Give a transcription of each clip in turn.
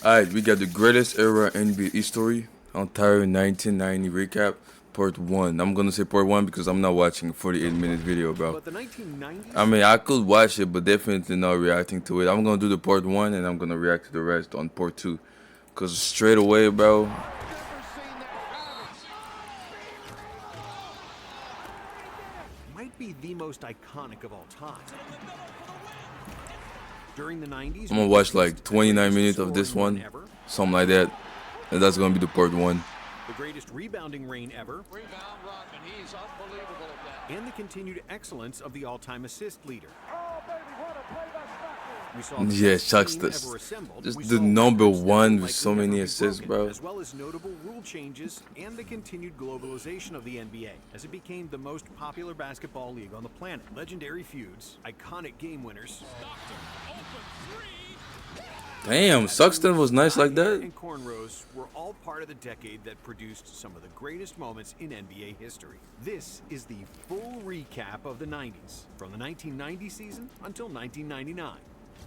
Alright, we got the greatest era NBA history, entire 1990 recap, part 1. I'm gonna say part 1 because I'm not watching a 48-minute video, bro. But the 1990s? I mean, I could watch it, but definitely not reacting to it. I'm gonna do the part 1 and I'm gonna react to the rest on part 2. Because straight away, bro, Might be the most iconic of all time. During the 90s, I'm gonna we watch witnessed like the 29 greatest minutes of this scoring run one, ever, something like that. And that's gonna be the part 1. the greatest rebounding reign ever, Rebound Rodman, he's unbelievable at that. and the continued excellence of the all-time assist leader. We saw the Yeah, best shucks, team this ever assembled. just We the saw number records that were 1 with likely so never many be assists, broken, bro. as well as notable rule changes and the continued globalization of the NBA as it became the most popular basketball league on the planet. Legendary feuds, iconic game winners, Damn, Suxton was nice like that. and cornrows were all part of the decade that produced some of the greatest moments in NBA history. This is the full recap of the 90s, from the 1990 season until 1999.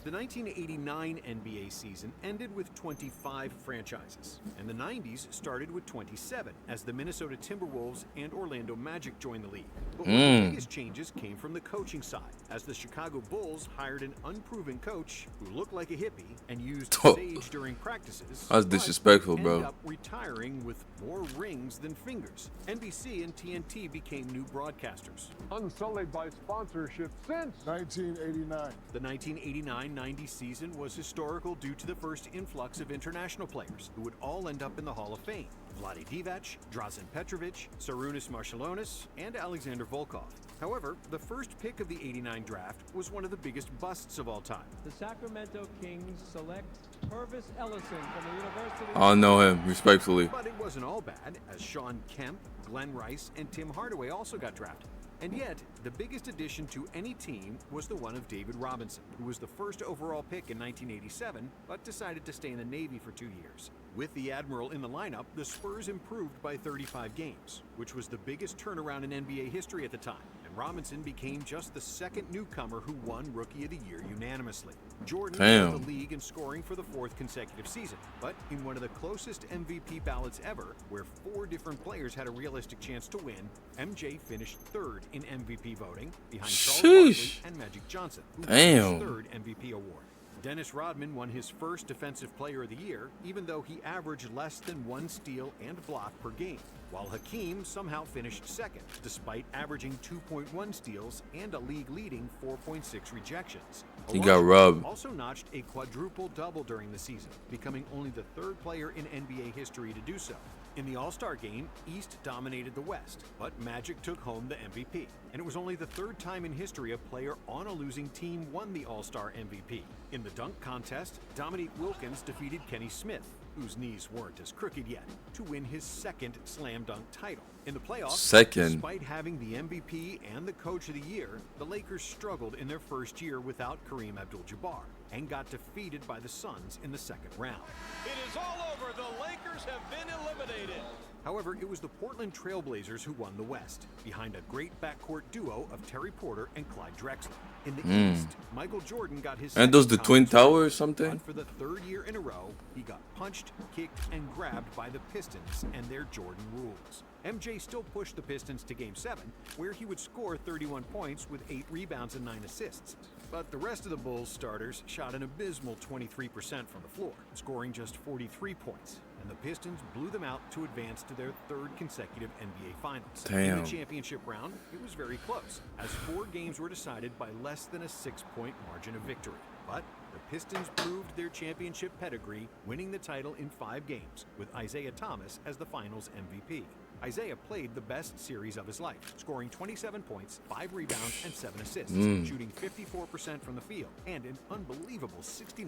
The 1989 NBA season ended with 25 franchises, and the 90s started with 27 as the Minnesota Timberwolves and Orlando Magic joined the league. But one of the biggest changes came from the coaching side, as the Chicago Bulls hired an unproven coach who looked like a hippie and used sage during practices. That's but disrespectful, ended bro. up retiring with more rings than fingers. NBC and TNT became new broadcasters. Unsullied by sponsorship since 1989. The 1989-90 season was historical due to the first influx of international players who would all end up in the Hall of Fame. Vlade Divac, Drazen Petrovic, Sarunas Marciulionis, and Alexander Volkov. However, the first pick of the '89 draft was one of the biggest busts of all time. The Sacramento Kings select Purvis Ellison from the University I don't know him, respectfully. But it wasn't all bad, as Sean Kemp, Glenn Rice, and Tim Hardaway also got drafted. And yet, the biggest addition to any team was the one of David Robinson, who was the first overall pick in 1987, but decided to stay in the Navy for 2 years. With the Admiral in the lineup, the Spurs improved by 35 games, which was the biggest turnaround in NBA history at the time, and Robinson became just the second newcomer who won Rookie of the Year unanimously. Jordan led the league in scoring for the 4th consecutive season, but in one of the closest MVP ballots ever, where 4 different players had a realistic chance to win, MJ finished 3rd in MVP voting, behind Charles Barkley and Magic Johnson, who won his 3rd MVP award. Dennis Rodman won his first Defensive Player of the Year, even though he averaged less than 1 steal and block per game, while Hakeem somehow finished 2nd, despite averaging 2.1 steals and a league-leading 4.6 rejections. He got rubbed. Also notched a quadruple-double during the season, becoming only the 3rd player in NBA history to do so. In the All-Star game, East dominated the West, but Magic took home the MVP. And it was only the 3rd time in history a player on a losing team won the All-Star MVP. In the dunk contest, Dominique Wilkins defeated Kenny Smith, whose knees weren't as crooked yet, to win his 2nd slam dunk title. In the playoffs, despite having the MVP and the Coach of the Year, the Lakers struggled in their first year without Kareem Abdul-Jabbar and got defeated by the Suns in the 2nd round. It is all over. The Lakers have been eliminated. However, it was the Portland Trailblazers who won the West, behind a great backcourt duo of Terry Porter and Clyde Drexler. In the East, Michael Jordan got his And those the Twin Tower or something? but for the 3rd year in a row, he got punched, kicked, and grabbed by the Pistons and their Jordan rules. MJ still pushed the Pistons to Game 7, where he would score 31 points with 8 rebounds and 9 assists. But the rest of the Bulls starters shot an abysmal 23% from the floor, scoring just 43 points. And the Pistons blew them out to advance to their 3rd consecutive NBA Finals. In the championship round, it was very close, as 4 games were decided by less than a 6-point margin of victory. But the Pistons proved their championship pedigree, winning the title in 5 games, with Isaiah Thomas as the Finals MVP. Isaiah played the best series of his life, scoring 27 points, 5 rebounds, and 7 assists, shooting 54% from the field, and an unbelievable 69%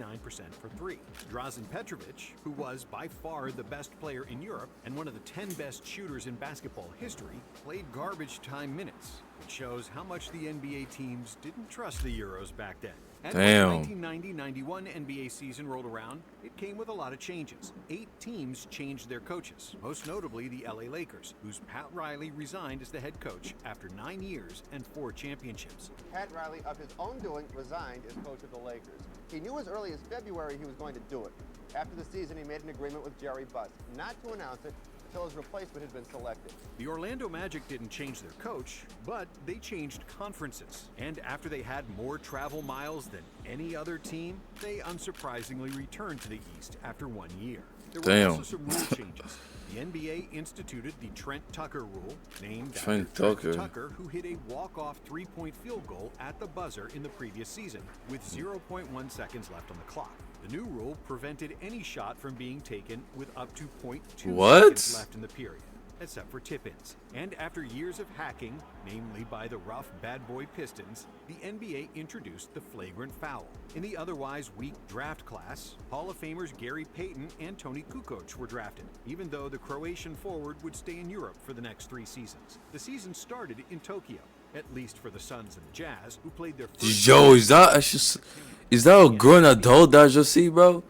for 3. Drazen Petrovic, who was by far the best player in Europe and one of the 10 best shooters in basketball history, played garbage time minutes, which shows how much the NBA teams didn't trust the Euros back then. And when the 1990-91 NBA season rolled around, it came with a lot of changes. 8 teams changed their coaches, most notably the LA Lakers, whose Pat Riley resigned as the head coach after 9 years and 4 championships. Pat Riley, of his own doing, resigned as coach of the Lakers. He knew as early as February he was going to do it. After the season, he made an agreement with Jerry Buss not to announce it until his replacement had been selected. The Orlando Magic didn't change their coach, but they changed conferences. And after they had more travel miles than any other team, they unsurprisingly returned to the East after 1 year. There were also some rule changes. The NBA instituted the Trent Tucker rule, named after Trent Tucker, who hit a walk-off three-point field goal at the buzzer in the previous season, with 0.1 seconds left on the clock. The new rule prevented any shot from being taken with up to 0.2 seconds left in the period, except for tip-ins. And after years of hacking, namely by the rough bad boy Pistons, the NBA introduced the flagrant foul. In the otherwise weak draft class, Hall of Famers Gary Payton and Tony Kukoc were drafted, even though the Croatian forward would stay in Europe for the next 3 seasons. The season started in Tokyo, at least for the Suns and the Jazz, who played their first... Yo, is that a grown adult that I just see, bro?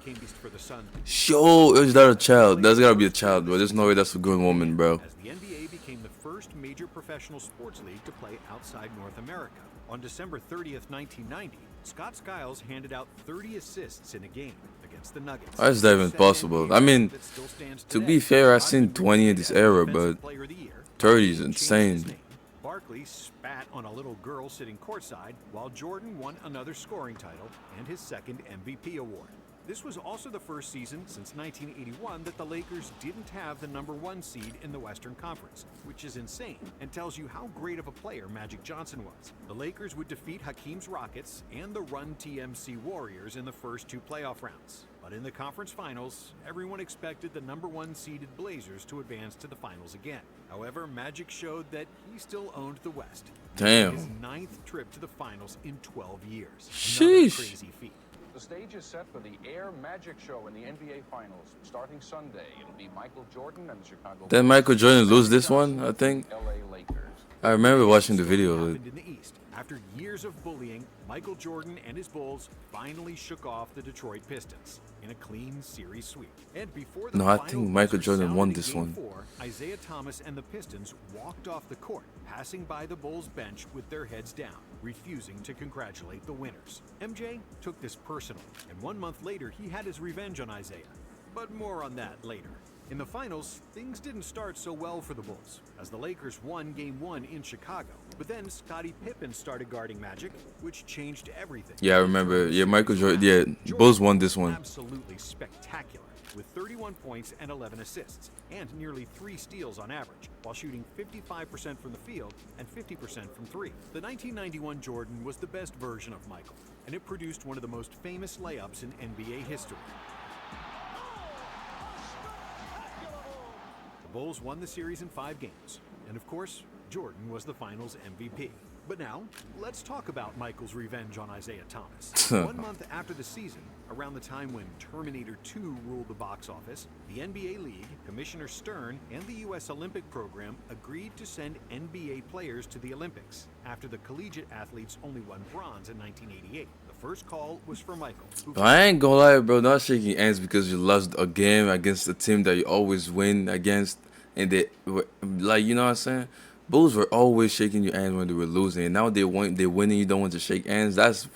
Yo, is that a child? That's gotta be a child, bro. There's no way that's a grown woman, bro. As the NBA became the first major professional sports league to play outside North America. On December 30th, 1990, Scott Skiles handed out 30 assists in a game against the Nuggets. How is that even possible? I mean, to be fair, I've seen 20 in this era, but 30 is insane. Barkley spat on a little girl sitting courtside, while Jordan won another scoring title and his second MVP award. This was also the first season since 1981 that the Lakers didn't have the #1 seed in the Western Conference, which is insane and tells you how great of a player Magic Johnson was. The Lakers would defeat Hakeem's Rockets and the Run TMC Warriors in the first 2 playoff rounds. But in the conference finals, everyone expected the #1 seeded Blazers to advance to the finals again. However, Magic showed that he still owned the West. Damn. His 9th trip to the finals in 12 years. Sheesh. Another crazy feat. The stage is set for the Air Magic Show in the NBA Finals. Starting Sunday, it'll be Michael Jordan and the Chicago... Did Michael Jordan lose this one, I think? LA Lakers. I remember watching the video of it. In the East. After years of bullying, Michael Jordan and his Bulls finally shook off the Detroit Pistons in a clean series sweep. And before the I think Michael Jordan won this one. Isaiah Thomas and the Pistons walked off the court, passing by the Bulls bench with their heads down, refusing to congratulate the winners. MJ took this personal, and 1 month later he had his revenge on Isaiah. But more on that later. In the finals, things didn't start so well for the Bulls, as the Lakers won Game 1 in Chicago. But then Scottie Pippen started guarding Magic, which changed everything. Yeah, I remember. Yeah, Michael Jordan. Yeah, Bulls won this one. Absolutely spectacular, with 31 points and 11 assists, and nearly 3 steals on average, while shooting 55% from the field and 50% from 3. The 1991 Jordan was the best version of Michael, and it produced one of the most famous layups in NBA history. Bulls won the series in 5 games, and of course, Jordan was the finals MVP. But now, let's talk about Michael's revenge on Isaiah Thomas. 1 month after the season, around the time when Terminator 2 ruled the box office, the NBA League, Commissioner Stern, and the U.S. Olympic program agreed to send NBA players to the Olympics, after the collegiate athletes only won bronze in 1988. The first call was for Michael. I ain't gonna lie, bro. Not shaking hands because you lost a game against a team that you always win against, and they, like, you know what I'm saying? Bulls were always shaking your hands when they were losing, and now they're winning. You don't want to shake hands. That's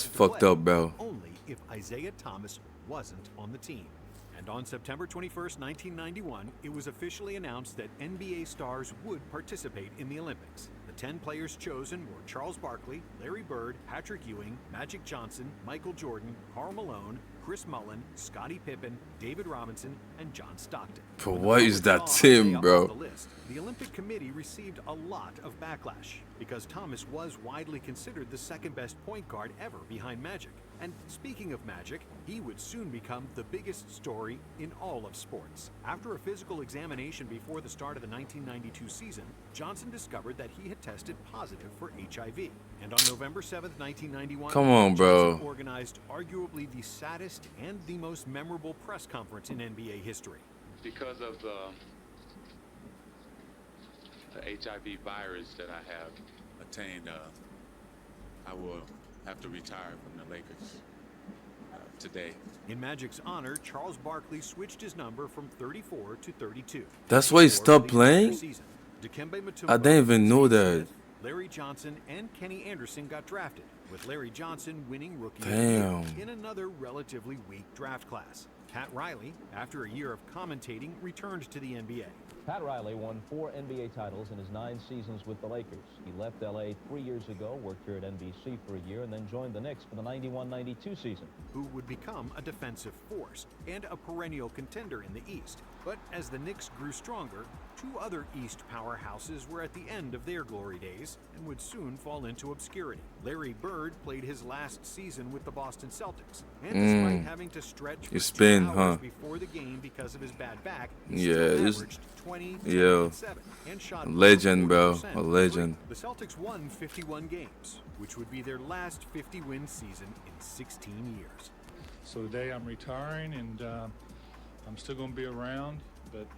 fucked up, bro. Only if Isaiah Thomas wasn't on the team. And on September 21st, 1991, it was officially announced that NBA stars would participate in the Olympics. The 10 players chosen were Charles Barkley, Larry Bird, Patrick Ewing, Magic Johnson, Michael Jordan, Karl Malone, Chris Mullin, Scottie Pippen, David Robinson, and John Stockton. But what is that team, bro? The Olympic Committee received a lot of backlash because Thomas was widely considered the second best point guard ever behind Magic. And speaking of Magic, he would soon become the biggest story in all of sports. After a physical examination before the start of the 1992 season, Johnson discovered that he had tested positive for HIV. And on November 7th, 1991, come on, bro, Johnson organized arguably the saddest and the most memorable press conference in NBA history. Because of the HIV virus that I have attained, I will have to retire from the Lakers today. In Magic's honor, Charles Barkley switched his number from 34 to 32. That's why he stopped playing? I didn't even know that. Larry Johnson and Kenny Anderson got drafted. with Larry Johnson winning Rookie of the Damn. Year in another relatively weak draft class. Pat Riley, after a year of commentating, returned to the NBA. Pat Riley won 4 NBA titles in his 9 seasons with the Lakers. He left L.A. 3 years ago, worked here at NBC for a year, and then joined the Knicks for the 91-92 season. Who would become a defensive force and a perennial contender in the East. But as the Knicks grew stronger, 2 other East powerhouses were at the end of their glory days and would soon fall into obscurity. Larry Bird played his last season with the Boston Celtics, and despite having to stretch for 2 hours before the game because of his bad back, he still averaged 20, 7, and shot legend, bro. A legend. The Celtics won 51 games, which would be their last 50-win season in 16 years. So today I'm retiring, and I'm still going to be around, but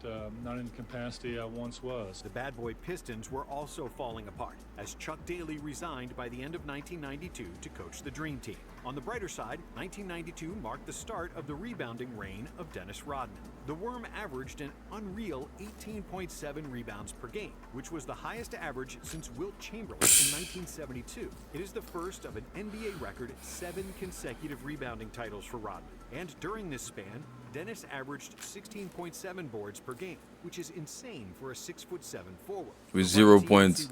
not in the capacity I once was. The bad boy Pistons were also falling apart as Chuck Daly resigned by the end of 1992 to coach the Dream Team. On the brighter side, 1992 marked the start of the rebounding reign of Dennis Rodman. The Worm averaged an unreal 18.7 rebounds per game, which was the highest average since Wilt Chamberlain in 1972. It is the first of an NBA record 7 consecutive rebounding titles for Rodman. And during this span, Dennis averaged 16.7 boards per game, which is insane for a 6'7" forward. With 0 points.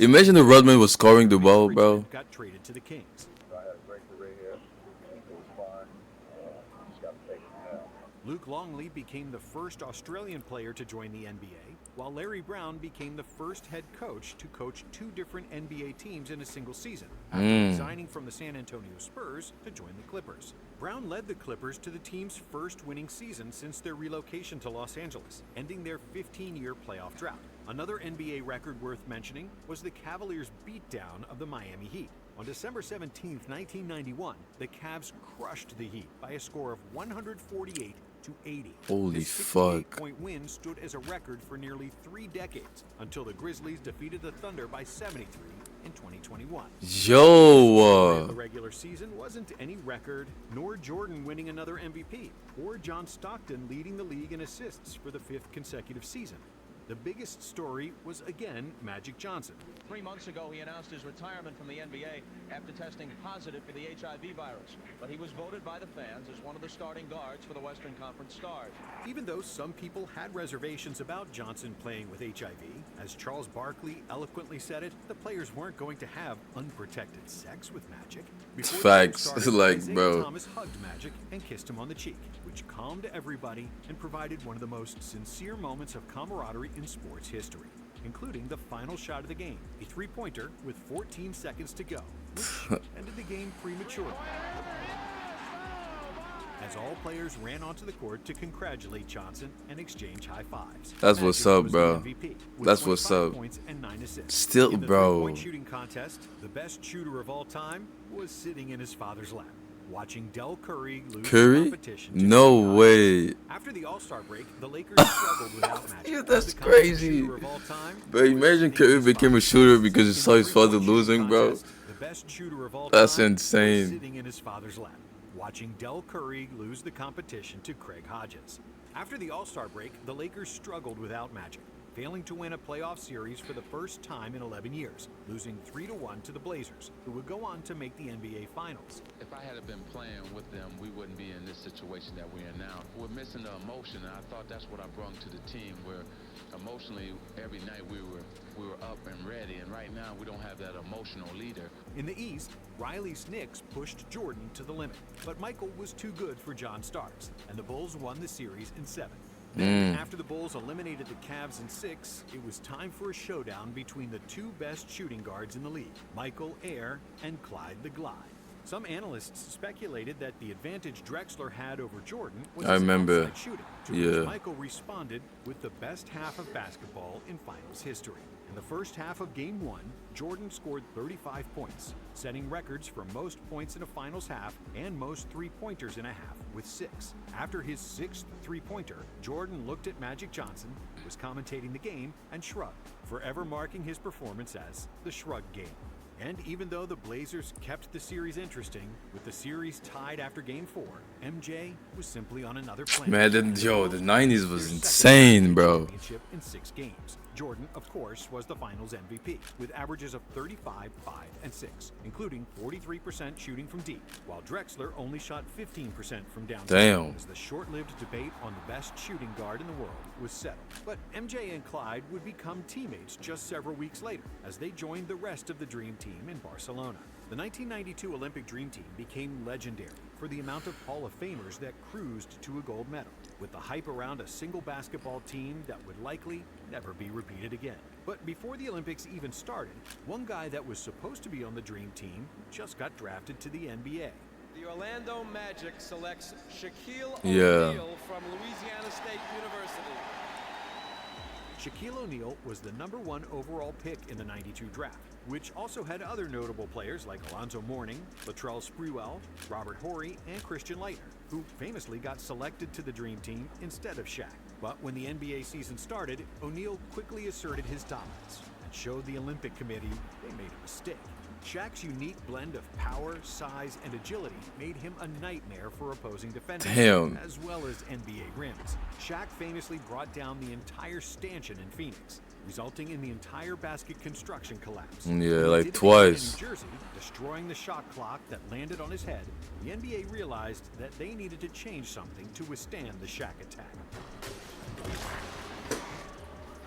Imagine if Rodman was scoring the ball, bro. Got traded to the Kings. I had a great career here. It was fun. Just got to take it now. Luke Longley became the first Australian player to join the NBA, while Larry Brown became the first head coach to coach 2 different NBA teams in a single season, after resigning from the San Antonio Spurs to join the Clippers. Brown led the Clippers to the team's first winning season since their relocation to Los Angeles, ending their 15-year playoff drought. Another NBA record worth mentioning was the Cavaliers' beatdown of the Miami Heat. On December 17, 1991, the Cavs crushed the Heat by a score of 148-80. Holy This fuck. 68-point win stood as a record for nearly 3 decades until the Grizzlies defeated the Thunder by 73 in 2021. The regular season wasn't any record, nor Jordan winning another MVP, or John Stockton leading the league in assists for the 5th consecutive season. The biggest story was again Magic Johnson. 3 months ago, he announced his retirement from the NBA after testing positive for the HIV virus. But he was voted by the fans as one of the starting guards for the Western Conference Stars. Even though some people had reservations about Johnson playing with HIV, as Charles Barkley eloquently said it, the players weren't going to have unprotected sex with Magic. Before Facts. the game started, Like, Isaiah bro. Thomas hugged Magic and kissed him on the cheek, which calmed everybody and provided one of the most sincere moments of camaraderie in sports history, including the final shot of the game, a 3-pointer with 14 seconds to go, which ended the game prematurely, as all players ran onto the court to congratulate Johnson and exchange high fives. That's Magic what's up, was bro. the MVP, with That's what's 25 up. points and 9 assists. Still, In the bro. 3-point shooting contest, the best shooter of all time was sitting in his father's lap, watching Del Curry lose the Curry? competition to No Craig way. Hodges. After the All-Star break, the Lakers struggled without Magic. Yeah, as that's the contest crazy. shooter of all time. But imagine Curry became a shooter because he saw his father losing, bro. The best shooter of all That's time was insane. sitting in his father's lap, watching Del Curry lose the competition to Craig Hodges. After the All-Star break, the Lakers struggled without Magic, failing to win a playoff series for the first time in 11 years, losing 3-1 to the Blazers, who would go on to make the NBA Finals. If I had been playing with them, we wouldn't be in this situation that we're in now. We're missing the emotion, and I thought that's what I brought to the team, where emotionally every night we were up and ready, and right now we don't have that emotional leader. In the East, Riley's Knicks pushed Jordan to the limit, but Michael was too good for John Starks, and the Bulls won the series in 7. Then, after the Bulls eliminated the Cavs in 6, it was time for a showdown between the 2 best shooting guards in the league, Michael Ayer and Clyde the Glide. Some analysts speculated that the advantage Drexler had over Jordan was I his remember. outside shooting, to Yeah. which Michael responded with the best half of basketball in finals history. In the first half of Game 1, Jordan scored 35 points, setting records for most points in a finals half and most 3-pointers in a half with 6. After his 6th 3-pointer, Jordan looked at Magic Johnson, who was commentating the game, and shrugged, forever marking his performance as the Shrug Game. And even though the Blazers kept the series interesting, with the series tied after Game 4, MJ was simply on another planet. Man, the 90s was Their second insane, bro. championship in 6 games. Jordan, of course, was the Finals MVP, with averages of 35, 5, and 6, including 43% shooting from deep, while Drexler only shot 15% from downstairs. Damn. As the short-lived debate on the best shooting guard in the world was settled. But MJ and Clyde would become teammates just several weeks later, as they joined the rest of the Dream Team in Barcelona. The 1992 Olympic Dream Team became legendary for the amount of Hall of Famers that cruised to a gold medal, with the hype around a single basketball team that would likely never be repeated again. But before the Olympics even started, one guy that was supposed to be on the Dream Team just got drafted to the NBA. The Orlando Magic selects Shaquille Yeah. O'Neal from Louisiana State University. Shaquille O'Neal was the #1 overall pick in the '92 draft, which also had other notable players like Alonzo Mourning, Latrell Sprewell, Robert Horry, and Christian Laettner, who famously got selected to the Dream Team instead of Shaq. But when the NBA season started, O'Neal quickly asserted his dominance and showed the Olympic Committee they made a mistake. Shaq's unique blend of power, size, and agility made him a nightmare for opposing defenders, Damn. as well as NBA rims. Shaq famously brought down the entire stanchion in Phoenix, resulting in the entire basket construction collapse. Yeah, When he like did it twice. in New Jersey, destroying the shot clock that landed on his head, the NBA realized that they needed to change something to withstand the Shaq attack.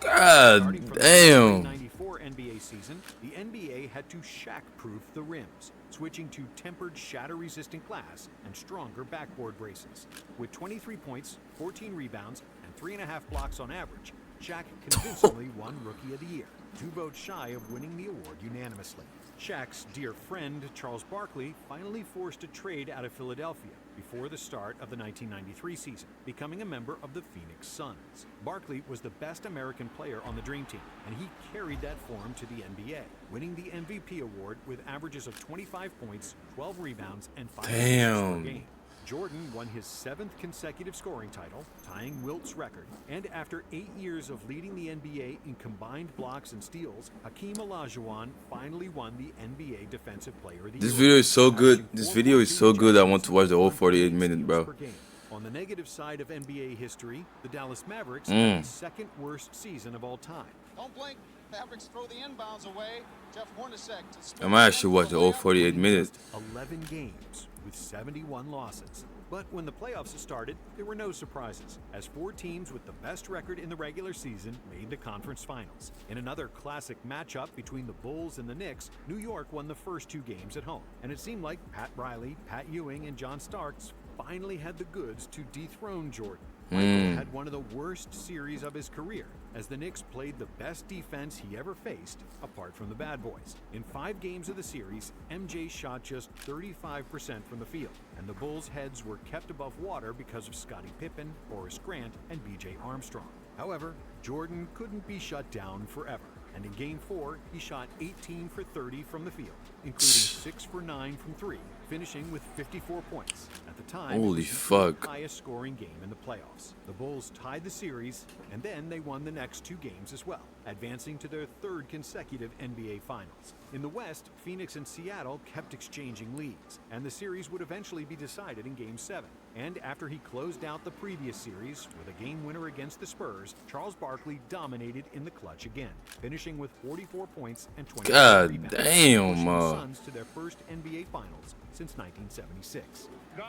God Starting from the damn. 1994 NBA season, the NBA had to Shaq-proof the rims, switching to tempered shatter-resistant glass and stronger backboard braces. With 23 points, 14 rebounds, and 3.5 blocks on average, Shaq convincingly won Rookie of the Year, 2 votes shy of winning the award unanimously. Shaq's dear friend, Charles Barkley, finally forced a trade out of Philadelphia before the start of the 1993 season, becoming a member of the Phoenix Suns. Barkley was the best American player on the Dream Team, and he carried that form to the NBA, winning the MVP award with averages of 25 points, 12 rebounds, and 5 assists per Damn. game. Jordan won his 7th consecutive scoring title, tying Wilt's record, and after 8 years of leading the NBA in combined blocks and steals, Hakeem Olajuwon finally won the NBA Defensive Player of the Year. This video is so good. averaging This video is so 4.2 good. I want to watch the whole adjustments 48 and minutes, bro. steals per game. On the negative side of NBA history, the Dallas Mavericks Mm. had the 2nd worst season of all time. Don't blink. Mavericks throw the inbounds away. Jeff Hornacek to spin I might actually the watch the whole layup. 48 winning minutes. just 11 games with 71 losses. But when the playoffs started, there were no surprises, as 4 teams with the best record in the regular season made the conference finals. In another classic matchup between the Bulls and the Knicks, New York won the first 2 games at home, and it seemed like Pat Riley, Pat Ewing, and John Starks finally had the goods to dethrone Jordan. Michael had one of the worst series of his career, as the Knicks played the best defense he ever faced, apart from the Bad Boys. In 5 games of the series, MJ shot just 35% from the field, and the Bulls' heads were kept above water because of Scottie Pippen, Horace Grant, and B.J. Armstrong. However, Jordan couldn't be shut down forever, and in Game 4, he shot 18 for 30 from the field, including 6 for 9 from 3, finishing with 54 points. At the time, Holy it was the fuck. highest scoring game in the playoffs. The Bulls tied the series, and then they won the next 2 games as well, advancing to their 3rd consecutive NBA Finals. In the West, Phoenix and Seattle kept exchanging leads, and the series would eventually be decided in Game 7. And after he closed out the previous series with a game winner against the Spurs, Charles Barkley dominated in the clutch again, finishing with 44 points and 20 God rebounds, damn, pushing the uh. Suns to their first NBA Finals since 1976. God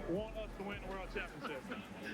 want us to win the world championship.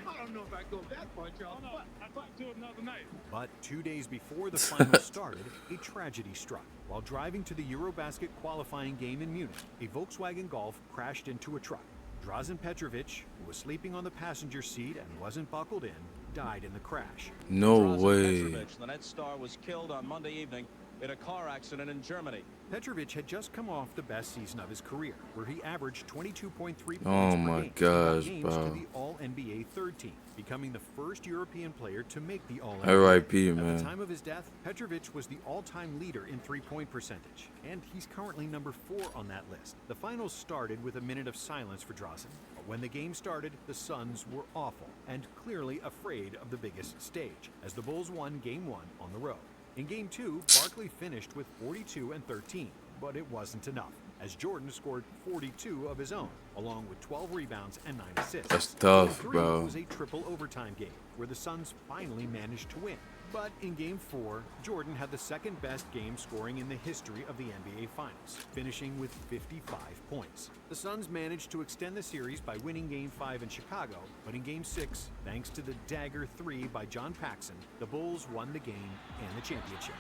I don't know if I go that far, Charles. No, I talked to him the other night. But 2 days before the finals started, a tragedy struck. While driving to the Eurobasket qualifying game in Munich, a Volkswagen Golf crashed into a truck. Drazen Petrovic, who was sleeping on the passenger seat and wasn't buckled in, died in the crash. No Drazen way. Petrovic, the Nets star, was killed on Monday evening in a car accident in Germany. Petrovic had just come off the best season of his career, where he averaged 22.3 points Oh per my game, gosh, games bro. to the All-NBA 3rd team, becoming the first European player to make the All-NBA. R.I.P., At the man. time of his death, Petrovic was the all-time leader in three-point percentage, and he's currently number 4 on that list. The finals started with a minute of silence for Drazen, but when the game started, the Suns were awful and clearly afraid of the biggest stage, as the Bulls won Game 1 on the road. In Game 2, Barkley finished with 42 and 13, but it wasn't enough, as Jordan scored 42 of his own, along with 12 rebounds and 9 assists. That's tough, Game 3 bro. was a triple overtime game, where the Suns finally managed to win. But in Game 4, Jordan had the second best game scoring in the history of the NBA Finals, finishing with 55 points. The Suns managed to extend the series by winning Game 5 in Chicago, but in Game 6, thanks to the dagger 3 by John Paxson, the Bulls won the game and the championship.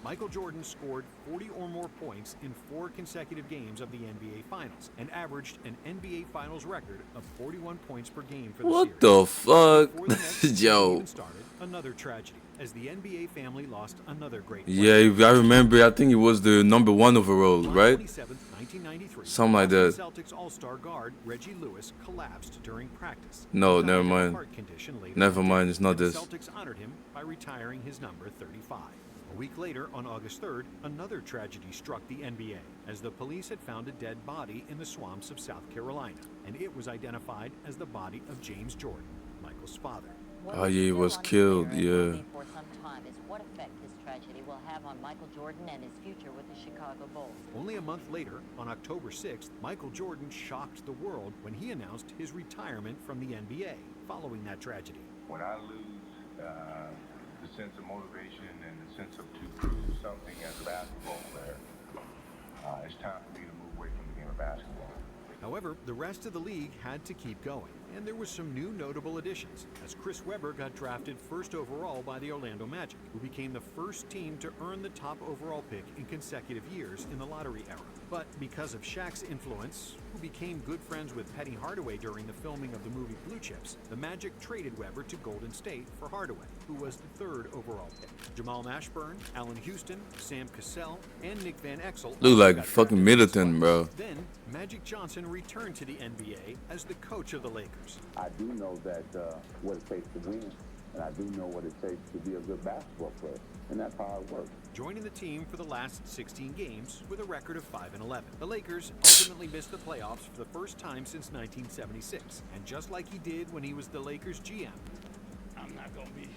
Michael Jordan scored 40 or more points in 4 consecutive games of the NBA Finals and averaged an NBA Finals record of 41 points per game for the series. What the fuck? Before the next season Yo. even started, another tragedy, as the NBA family lost another great Yeah, I remember. I think it was the #1 overall, right? 27th, 1993, Something like Boston that. Celtics All-Star guard Reggie Lewis collapsed during practice. No, He died never of a mind. heart condition later Never that day, mind, it's not and the this. Celtics honored him by retiring his number 35. A week later, on August 3rd, another tragedy struck the NBA, as the police had found a dead body in the swamps of South Carolina, and it was identified as the body of James Jordan, Michael's father. Oh yeah, he was killed. Yeah. For some time is what effect this tragedy will have on Michael Jordan and his future with the Chicago Bulls. Only a month later, on October 6th, Michael Jordan shocked the world when he announced his retirement from the NBA following that tragedy. When I lose the sense of motivation and the sense of to prove something as a basketball player, it's time for me to move away from the game of basketball. However, the rest of the league had to keep going, and there were some new notable additions, as Chris Webber got drafted first overall by the Orlando Magic, who became the first team to earn the top overall pick in consecutive years in the lottery era. But because of Shaq's influence, who became good friends with Penny Hardaway during the filming of the movie Blue Chips, the Magic traded Webber to Golden State for Hardaway, who was the third overall pick. Jamal Mashburn, Allen Houston, Sam Cassell, and Nick Van Exel Look like got fucking drafted Middleton, as bro. well. Then, Magic Johnson returned to the NBA as the coach of the Lakers. I do know that what it takes to win, and I do know what it takes to be a good basketball player, and that's how it works. Joining the team for the last 16 games with a record of 5-11. The Lakers ultimately missed the playoffs for the first time since 1976, and just like he did when he was the Lakers GM, I'm not going to be here.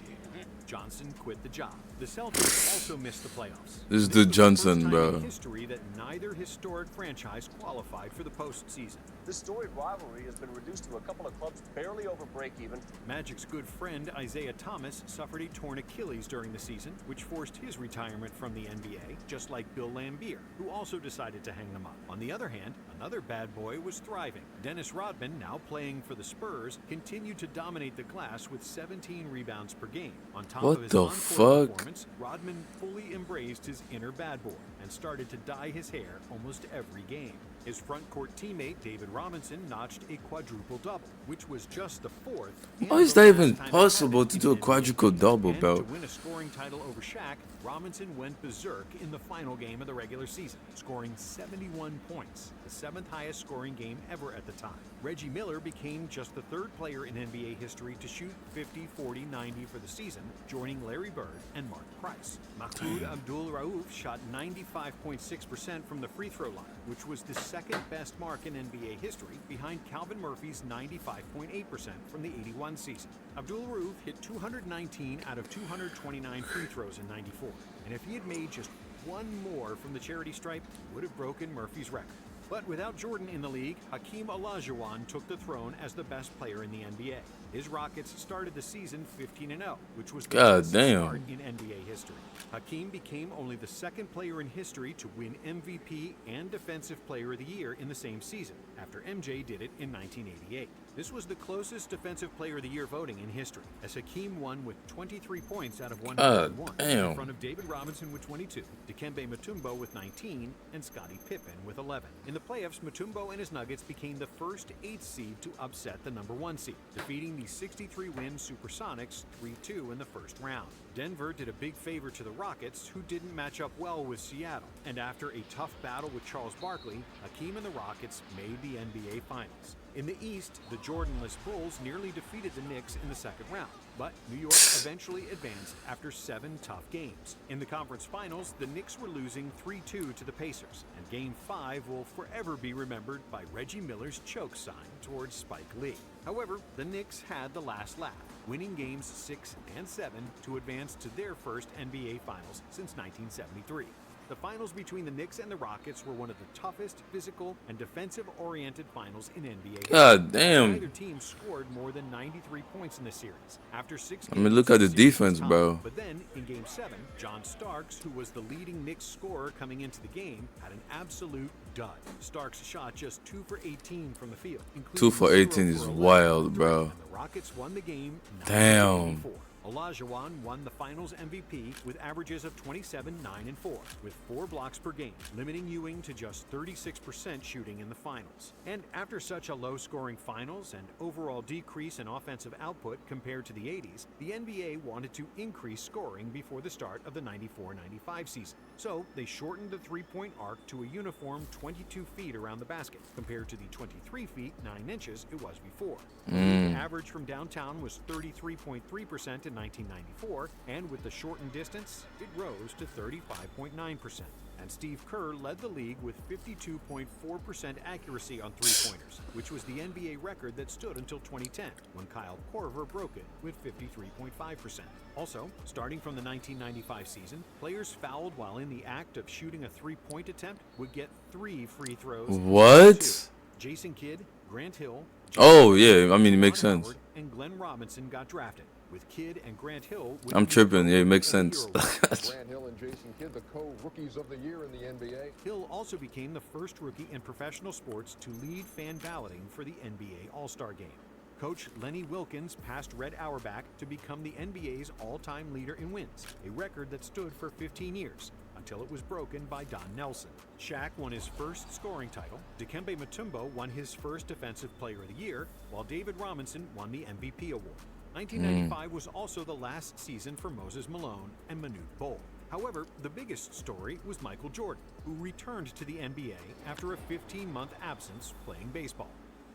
Johnson quit the job. The Celtics also missed the playoffs. This is And the was the Johnson, first time bro. in history that neither historic franchise qualified for the postseason. This storied rivalry has been reduced to a couple of clubs barely over break-even. Magic's good friend Isaiah Thomas suffered a torn Achilles during the season, which forced his retirement from the NBA, just like Bill Laimbeer, who also decided to hang them up. On the other hand, another bad boy was thriving. Dennis Rodman, now playing for the Spurs, continued to dominate the glass with 17 rebounds per game. On top What of his the on-court fuck? performance, Rodman fully embraced his inner bad boy and started to dye his hair almost every game. His front court teammate David Robinson notched a quadruple-double, which was just the fourth. How is that even possible to do a quadruple double, And bro? to win a scoring title over Shaq, Robinson went berserk in the final game of the regular season, scoring 71 points, the 7th highest scoring game ever at the time. Reggie Miller became just the 3rd player in NBA history to shoot 50, 40, 90 for the season, joining Larry Bird and Mark Price. Mahmoud Abdul-Rauf shot 95.6% from the free throw line, which was the second best mark in NBA history, behind Calvin Murphy's 95.8% from the 81 season. Abdul-Rauf hit 219 out of 229 free throws in 94, and if he had made just one more from the charity stripe, he would have broken Murphy's record. But without Jordan in the league, Hakeem Olajuwon took the throne as the best player in the NBA. His Rockets started the season 15-0, which was the God best damn. start in NBA history. Hakeem became only the 2nd player in history to win MVP and Defensive Player of the Year in the same season, after MJ did it in 1988. This was the closest Defensive Player of the Year voting in history, as Hakeem won with 23 points out of 101, damn. in front of David Robinson with 22, Dikembe Mutombo with 19, and Scottie Pippen with 11. In the playoffs, Mutombo and his Nuggets became the first 8th seed to upset the number 1 seed, defeating the 63-win Supersonics 3-2 in the first round. Denver did a big favor to the Rockets, who didn't match up well with Seattle, and after a tough battle with Charles Barkley, Hakeem and the Rockets made the NBA Finals. In the East, the Jordanless Bulls nearly defeated the Knicks in the second round, But New York eventually advanced after 7 tough games. In the conference finals, the Knicks were losing 3-2 to the Pacers, and Game 5 will forever be remembered by Reggie Miller's choke sign towards Spike Lee. However, the Knicks had the last laugh, winning Games 6 and 7 to advance to their first NBA Finals since 1973. The finals between the Knicks and the Rockets were one of the toughest physical and defensive-oriented finals in NBA. God damn. Neither team scored more than 93 points in the series. After 6 games, I mean, look at the series was defense, tied. bro. But then, in Game 7, John Starks, who was the leading Knicks scorer coming into the game, had an absolute dud. Starks shot just 2 for 18 from the field, 2 for 18 is wild, bro. and the Rockets won the game 9-4. Damn. Olajuwon won the Finals MVP with averages of 27, 9, and 4, with 4 blocks per game, limiting Ewing to just 36% shooting in the finals. And after such a low-scoring finals and overall decrease in offensive output compared to the 80s, the NBA wanted to increase scoring before the start of the 94-95 season. So they shortened the three-point arc to a uniform 22 feet around the basket, compared to the 23 feet 9 inches it was before. The average from downtown was 33.3% in 1994, and with the shortened distance, it rose to 35.9%. And Steve Kerr led the league with 52.4% accuracy on three-pointers, which was the NBA record that stood until 2010, when Kyle Korver broke it with 53.5%. Also, starting from the 1995 season, players fouled while in the act of shooting a three-point attempt would get 3 free throws. What? Jason Kidd, Grant Hill, Oh, yeah. I mean, it makes sense. and Glenn Robinson got drafted, with Kidd and Grant Hill. I'm tripping. Yeah, it makes sense. Grant Hill and Jason Kidd, the co-rookies of the year in the NBA. Hill also became the first rookie in professional sports to lead fan balloting for the NBA All-Star Game. Coach Lenny Wilkins passed Red Auerbach to become the NBA's all-time leader in wins, a record that stood for 15 years, until it was broken by Don Nelson. Shaq won his first scoring title, Dikembe Mutombo won his first Defensive Player of the Year, while David Robinson won the MVP award. 1995 was also the last season for Moses Malone and Manute Bol. However, the biggest story was Michael Jordan, who returned to the NBA after a 15-month absence playing baseball.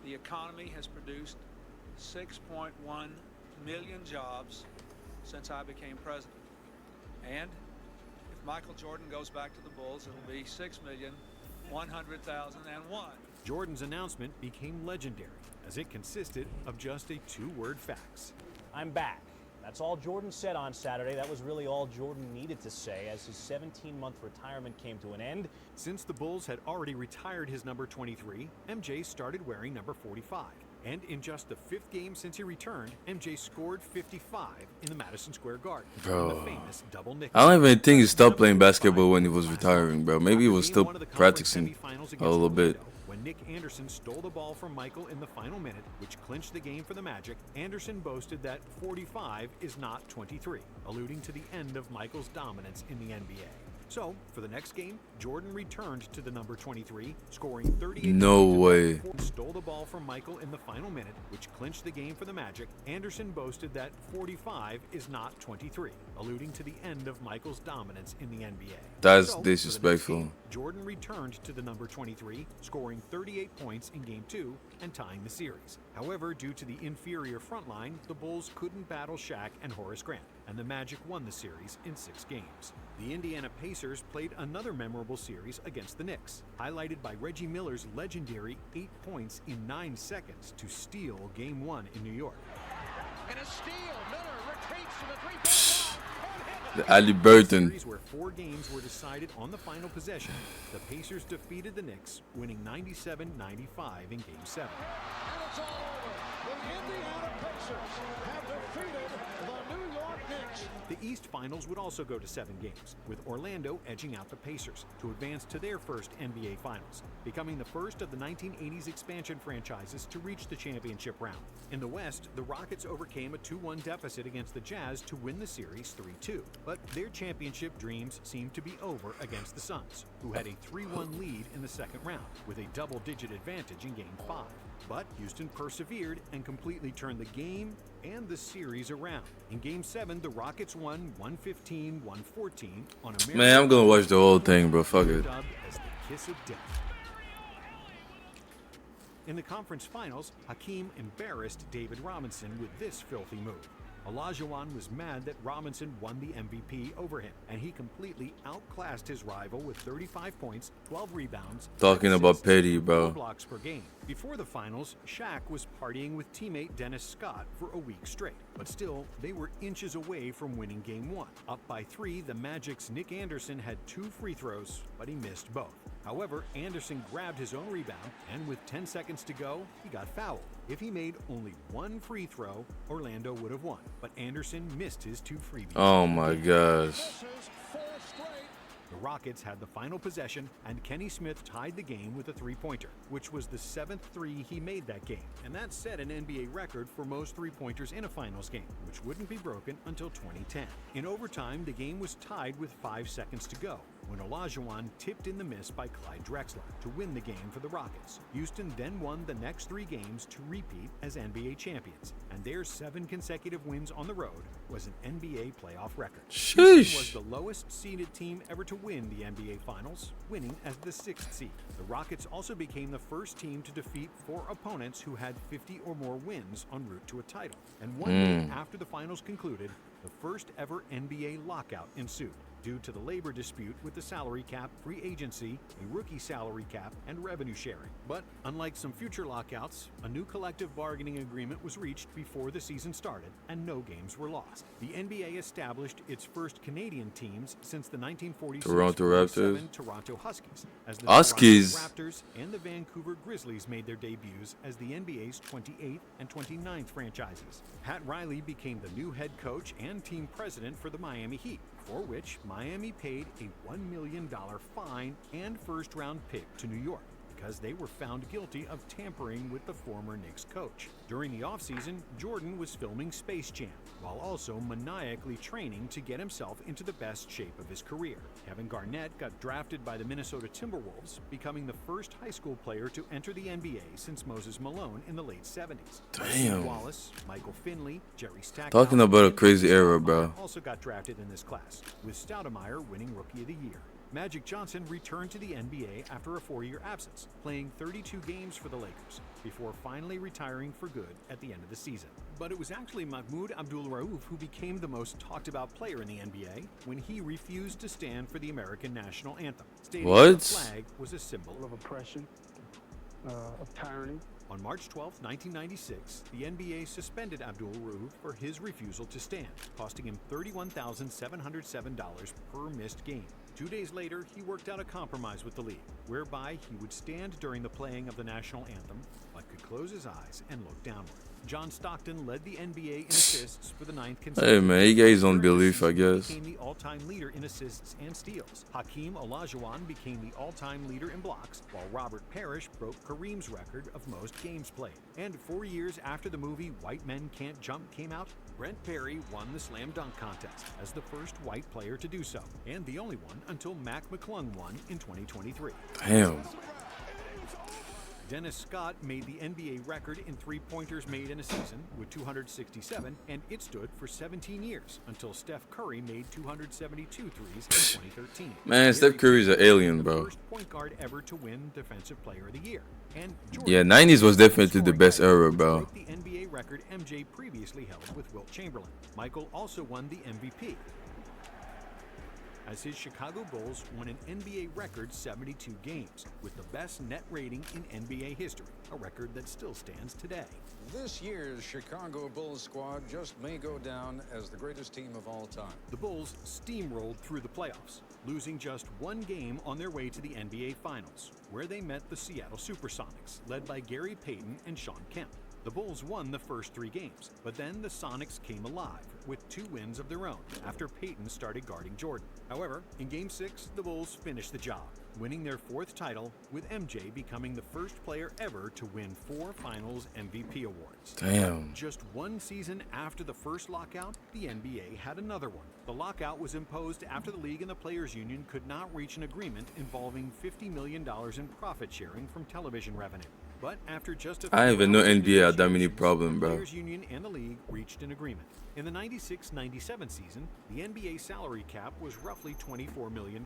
The economy has produced 6.1 million jobs since I became president. And if Michael Jordan goes back to the Bulls, it'll be 6,100,001. Jordan's announcement became legendary, as it consisted of just a 2-word fax. I'm back. That's all Jordan said on Saturday. That was really all Jordan needed to say as his 17-month retirement came to an end. Since the Bulls had already retired his number 23, MJ started wearing number 45. And in just the 5th game since he returned, MJ scored 55 in the Madison Square Garden. Bro, The famous double nickel. I don't even think he stopped playing basketball when he was retiring, bro. Maybe he was still practicing a little bit. When Nick Anderson stole the ball from Michael in the final minute, which clinched the game for the Magic, Anderson boasted that 45 is not 23, alluding to the end of Michael's dominance in the NBA. So, for the next game, Jordan returned to the number 23, scoring 38 No points. way. Stole the ball from Michael in the final minute, which clinched the game for the Magic. Anderson boasted that 45 is not 23, alluding to the end of Michael's dominance in the NBA. That's So, disrespectful. for the next game, Jordan returned to the number 23, scoring 38 points in Game 2 and tying the series. However, due to the inferior front line, the Bulls couldn't battle Shaq and Horace Grant, and the Magic won the series in 6 games. The Indiana Pacers played another memorable series against the Knicks, highlighted by Reggie Miller's legendary 8 points in 9 seconds to steal Game 1 in New York. And a steal. Miller retreats to the three-point line. The Ali Burton. Series where 4 games were decided on the final possession, the Pacers defeated the Knicks, winning 97-95 in Game 7. And it's all over. The Indiana Pacers have defeated the New York Knicks. The East Finals would also go to 7 games, with Orlando edging out the Pacers to advance to their first NBA Finals, becoming the first of the 1980s expansion franchises to reach the championship round. In the West, the Rockets overcame a 2-1 deficit against the Jazz to win the series 3-2, but their championship dreams seemed to be over against the Suns, who had a 3-1 lead in the second round, with a double-digit advantage in Game 5. But Houston persevered and completely turned the game and the series around. In Game 7, the Rockets won 115-114 on a Man, I'm gonna watch the whole thing, bro. Fuck it. dubbed as the kiss of death. In the conference finals, Hakeem embarrassed David Robinson with this filthy move. Olajuwon was mad that Robinson won the MVP over him, and he completely outclassed his rival with 35 points, 12 rebounds, Talking 6 about assists, petty, and bro. 4 blocks per game. Before the finals, Shaq was partying with teammate Dennis Scott for a week straight, but still, they were inches away from winning Game 1. Up by 3, the Magic's Nick Anderson had 2 free throws, but he missed both. However, Anderson grabbed his own rebound, and with 10 seconds to go, he got fouled. If he made only 1 free throw, Orlando would have won, but Anderson missed his 2 freebies. Oh my gosh. The Rockets had the final possession, and Kenny Smith tied the game with a three-pointer, which was the 7th three he made that game. And that set an NBA record for most three-pointers in a finals game, which wouldn't be broken until 2010. In overtime, the game was tied with 5 seconds to go, when Olajuwon tipped in the miss by Clyde Drexler to win the game for the Rockets. Houston then won the next 3 games to repeat as NBA champions, and their 7 consecutive wins on the road was an NBA playoff record. Sheesh. Houston was the lowest seeded team ever to win the NBA Finals, winning as the 6th seed. The Rockets also became the first team to defeat 4 opponents who had 50 or more wins en route to a title. And one day after the finals concluded, the first ever NBA lockout ensued, due to the labor dispute with the salary cap, free agency, a rookie salary cap, and revenue sharing. But unlike some future lockouts, a new collective bargaining agreement was reached before the season started, and no games were lost. The NBA established its first Canadian teams since the 1946 Toronto Raptors. Toronto Huskies, as the Huskies. Toronto Raptors and the Vancouver Grizzlies made their debuts as the NBA's 28th and 29th franchises. Pat Riley became the new head coach and team president for the Miami Heat, for which Miami paid a $1 million fine and first-round pick to New York because they were found guilty of tampering with the former Knicks coach. During the offseason, Jordan was filming Space Jam, while also maniacally training to get himself into the best shape of his career. Kevin Garnett got drafted by the Minnesota Timberwolves, becoming the first high school player to enter the NBA since Moses Malone in the late 70s. Damn. Wallace, Michael Finley, Jerry Stackhouse, Talking about a and crazy Steve era, Stoudemire bro. also got drafted in this class, with Stoudemire winning Rookie of the Year. Magic Johnson returned to the NBA after a 4-year absence, playing 32 games for the Lakers, before finally retiring for good at the end of the season. But it was actually Mahmoud Abdul-Rauf who became the most talked about player in the NBA when he refused to stand for the American national anthem, stating What? the flag was a symbol of oppression, of tyranny. On March 12, 1996, the NBA suspended Abdul-Rauf for his refusal to stand, costing him $31,707 per missed game. 2 days later, he worked out a compromise with the league, whereby he would stand during the playing of the national anthem, but could close his eyes and look downward. John Stockton led the NBA in assists for the 9th consecutive. Hey man, he got his own During the belief, I season, he guess. became the all-time leader in assists and steals. Hakeem Olajuwon became the all-time leader in blocks, while Robert Parrish broke Kareem's record of most games played. And 4 years after the movie White Men Can't Jump came out, Brent Perry won the slam dunk contest as the first white player to do so, and the only one until Mac McClung won in 2023. Damn. Dennis Scott made the NBA record in three-pointers made in a season with 267, and it stood for 17 years until Steph Curry made 272 threes in 2013. Man, Steph Curry's an alien, bro. First point guard ever to win Defensive Player of the Year. And Yeah, 90s was definitely the best era, bro. broke the NBA record MJ previously held with Wilt Chamberlain. Michael also won the MVP, as his Chicago Bulls won an NBA record 72 games, with the best net rating in NBA history, a record that still stands today. This year's Chicago Bulls squad just may go down as the greatest team of all time. The Bulls steamrolled through the playoffs, losing just 1 game on their way to the NBA Finals, where they met the Seattle Supersonics, led by Gary Payton and Shawn Kemp. The Bulls won the first 3 games, but then the Sonics came alive with 2 wins of their own after Payton started guarding Jordan. However, in Game 6, the Bulls finished the job, winning their 4th title, with MJ becoming the first player ever to win 4 Finals MVP awards. Damn. Just 1 season after the first lockout, the NBA had another one. The lockout was imposed after the league and the players' union could not reach an agreement involving $50 million in profit sharing from television revenue. But after just a few I even know rounds of NBA had that many negotiations, problem, the bro. Players Union and the league reached an agreement. In the 96-97 season, the NBA salary cap was roughly $24 million.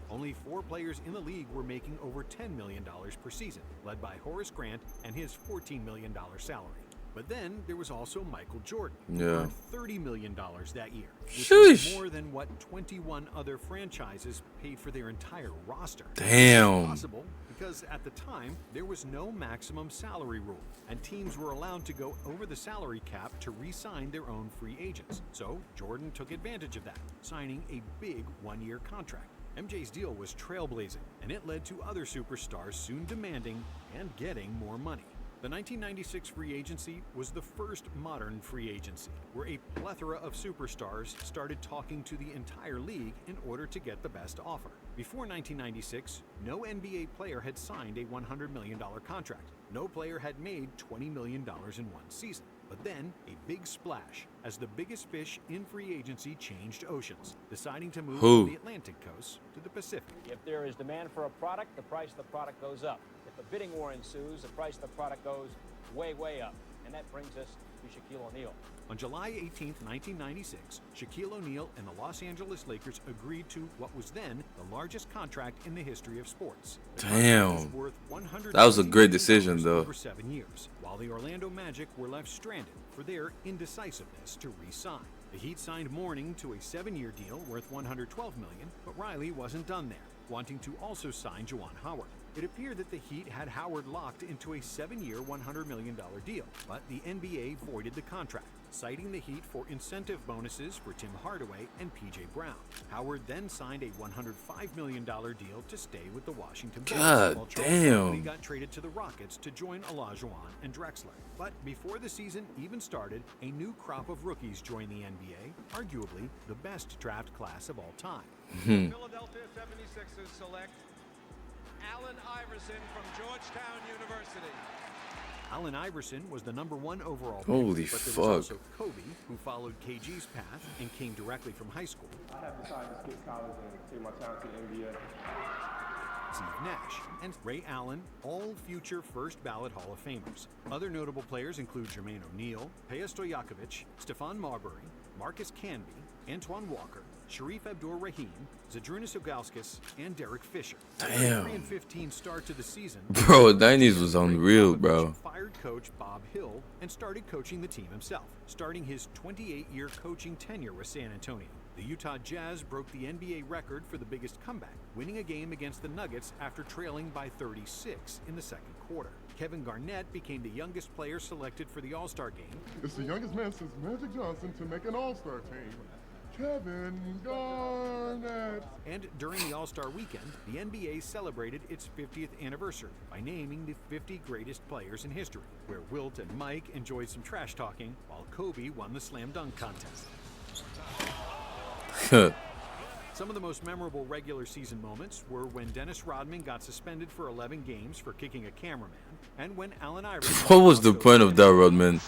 Only 4 players in the league were making over $10 million per season, led by Horace Grant and his $14 million salary. But then there was also Michael Jordan, who Yeah. earned $30 million that year, which Sheesh. was more than what 21 other franchises paid for their entire roster. Damn. It's possible because at the time, there was no maximum salary rule, and teams were allowed to go over the salary cap to re-sign their own free agents. So Jordan took advantage of that, signing a big one-year contract. MJ's deal was trailblazing, and it led to other superstars soon demanding and getting more money. The 1996 free agency was the first modern free agency, where a plethora of superstars started talking to the entire league in order to get the best offer. Before 1996, no NBA player had signed a $100 million contract. No player had made $20 million in one season. But then, a big splash, as the biggest fish in free agency changed oceans, deciding to move Who? from the Atlantic coast to the Pacific. If there is demand for a product, the price of the product goes up. If a bidding war ensues, the price of the product goes way, way up. And that brings us to Shaquille O'Neal. On July 18, 1996, Shaquille O'Neal and the Los Angeles Lakers agreed to what was then the largest contract in the history of sports. The Damn. contract was worth That was a $160 great million decision, though. over 7 years, while the Orlando Magic were left stranded for their indecisiveness to re-sign. The Heat signed Mourning to a 7-year deal worth $112 million, but Riley wasn't done there, wanting to also sign Juwan Howard. It appeared that the Heat had Howard locked into a 7-year, $100 million deal, but the NBA voided the contract, citing the Heat for incentive bonuses for Tim Hardaway and P.J. Brown. Howard then signed a $105 million deal to stay with the Washington Bulls, God while Charles damn. Barkley got traded to the Rockets to join Olajuwon and Drexler. But before the season even started, a new crop of rookies joined the NBA, arguably the best draft class of all time. Philadelphia 76ers select Allen Iverson from Georgetown University. Allen Iverson was the #1 overall pick, Holy but there fuck. was also Kobe, who followed KG's path and came directly from high school. I have decided to skip college and take my talent to the NBA. Steve Nash, and Ray Allen, all future first ballot Hall of Famers. Other notable players include Jermaine O'Neal, Peja Stojakovic, Stephon Marbury, Marcus Canby, Antoine Walker, Sharif Abdur-Rahim, Zydrunas Ilgauskas, and Derek Fisher. Damn. 3-15 start to the season. Bro, 90s was unreal, bro. Fired coach Bob Hill and started coaching the team himself, starting his 28-year coaching tenure with San Antonio. The Utah Jazz broke the NBA record for the biggest comeback, winning a game against the Nuggets after trailing by 36 in the second quarter. Kevin Garnett became the youngest player selected for the All-Star game. It's the youngest man since Magic Johnson to make an All-Star team. Kevin Garnett. And during the All-Star weekend, the NBA celebrated its 50th anniversary by naming the 50 greatest players in history, where Wilt and Mike enjoyed some trash talking, while Kobe won the slam dunk contest. Some of the most memorable regular season moments were when Dennis Rodman got suspended for 11 games for kicking a cameraman, and when Allen Iverson... What was the point of that, Rodman?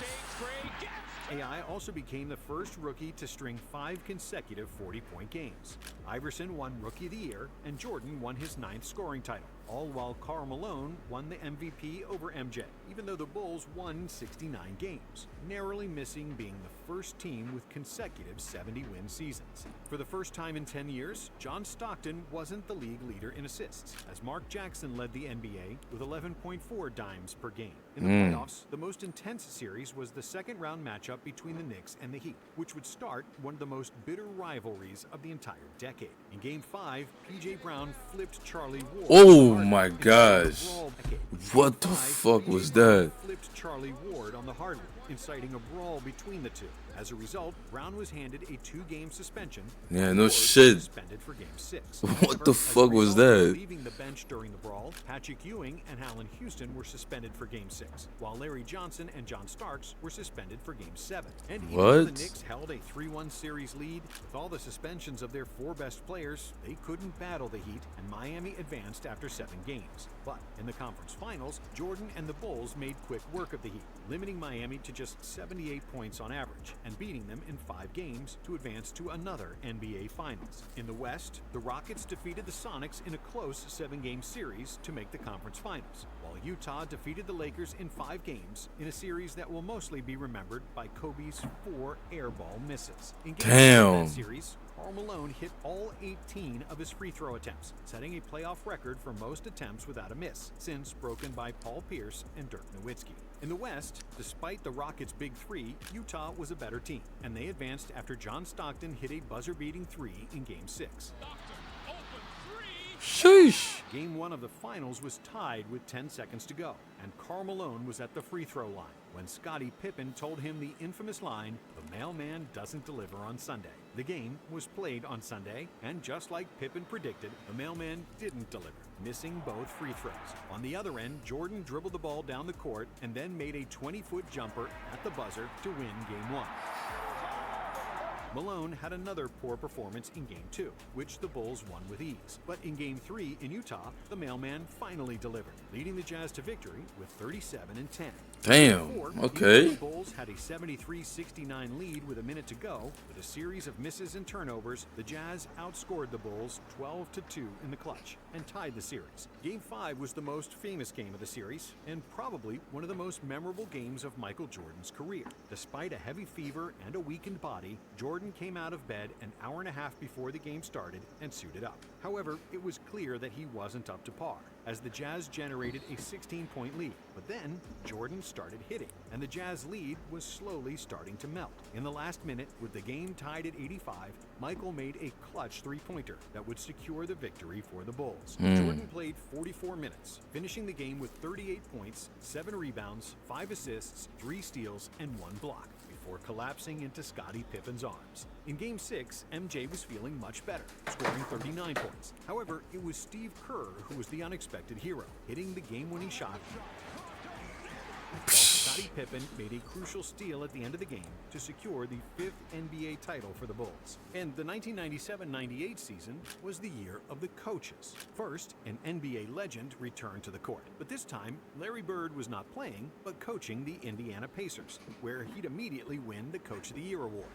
AI also became the first rookie to string 5 consecutive 40-point games. Iverson won Rookie of the Year, and Jordan won his 9th scoring title, all while Karl Malone won the MVP over MJ, even though the Bulls won 69 games, narrowly missing being the first team with consecutive 70-win seasons. For the first time in 10 years, John Stockton wasn't the league leader in assists, as Mark Jackson led the NBA with 11.4 dimes per game. In the playoffs, the most intense series was the second-round matchup between the Knicks and the Heat, which would start one of the most bitter rivalries of the entire decade. In Game 5, P.J. Brown flipped Charlie Ward. Oh my gosh. What the fuck was that? Flipped Charlie Ward on the hardwood, inciting a brawl between the two. As a result, Brown was handed a 2-game suspension. Yeah, no Ward shit. was suspended for Game 6. What the As a fuck was result of that? Leaving the bench during the brawl, Patrick Ewing and Allen Houston were suspended for Game 6, while Larry Johnson and John Starks were suspended for Game 7. And even though the What? Knicks held a 3-1 series lead, with all the suspensions of their 4 best players, they couldn't battle the Heat, and Miami advanced after 7 games. But in the conference finals, Jordan and the Bulls made quick work of the Heat, limiting Miami to just 78 points on average, and beating them in 5 games to advance to another NBA Finals. In the West, the Rockets defeated the Sonics in a close 7-game series to make the conference finals, while Utah defeated the Lakers in 5 games in a series that will mostly be remembered by Kobe's 4 airball misses. In Game 6 of Damn. that series, Karl Malone hit all 18 of his free throw attempts, setting a playoff record for most attempts without a miss, since broken by Paul Pierce and Dirk Nowitzki. In the West, despite the Rockets' big three, Utah was a better team, and they advanced after John Stockton hit a buzzer-beating three in Game 6. Sheesh. Game 1 of the finals was tied with 10 seconds to go, and Karl Malone was at the free throw line when Scottie Pippen told him the infamous line, "The mailman doesn't deliver on Sunday." The game was played on Sunday, and just like Pippen predicted, the mailman didn't deliver, missing both free throws. On the other end, Jordan dribbled the ball down the court and then made a 20-foot jumper at the buzzer to win Game 1. Malone had another poor performance in Game 2, which the Bulls won with ease. But in Game 3 in Utah, the mailman finally delivered, leading the Jazz to victory with 37-10. Damn, okay. The Bulls had a 73-69 lead with a minute to go. With a series of misses and turnovers, the Jazz outscored the Bulls 12-2 in the clutch and tied the series. Game 5 was the most famous game of the series and probably one of the most memorable games of Michael Jordan's career. Despite a heavy fever and a weakened body, Jordan came out of bed an hour and a half before the game started and suited up. However, it was clear that he wasn't up to par, as the Jazz generated a 16-point lead. But then, Jordan started hitting, and the Jazz lead was slowly starting to melt. In the last minute, with the game tied at 85, Michael made a clutch three-pointer that would secure the victory for the Bulls. Jordan played 44 minutes, finishing the game with 38 points, 7 rebounds, 5 assists, 3 steals, and 1 block, before collapsing into Scottie Pippen's arms. In Game 6, MJ was feeling much better, scoring 39 points. However, it was Steve Kerr who was the unexpected hero, hitting the game-winning shot, while Scottie Pippen made a crucial steal at the end of the game to secure the 5th NBA title for the Bulls. And the 1997-98 season was the year of the coaches. First, an NBA legend returned to the court, but this time, Larry Bird was not playing, but coaching the Indiana Pacers, where he'd immediately win the Coach of the Year award.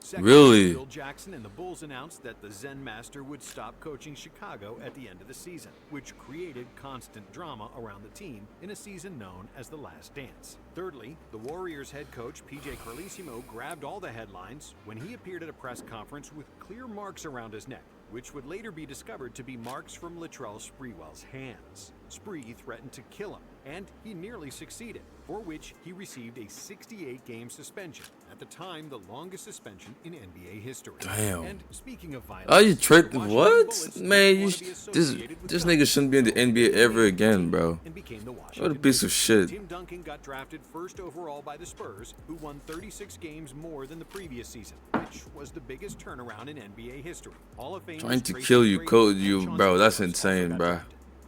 Second, Really? Bill Jackson and the Bulls announced that the Zen Master would stop coaching Chicago at the end of the season, which created constant drama around the team in a season known as The Last Dance. Thirdly, the Warriors head coach PJ Carlesimo grabbed all the headlines when he appeared at a press conference with clear marks around his neck, which would later be discovered to be marks from Latrell Sprewell's hands. Spree threatened to kill him, and he nearly succeeded, for which he received a 68-game suspension, at the time the longest suspension in NBA history. Damn. And speaking of violence, Are you tricked? the Washington What? Bullets Man, didn't you, want to be this associated with this guns. nigga shouldn't be in the NBA ever again, bro. And became the What a Washington piece of Wizards. shit. Tim Duncan got drafted first overall by the Spurs, who won 36 games more than the previous season, which was the biggest turnaround in NBA history. Hall of Fame Trying to kill you, code you, bro. That's insane, bro.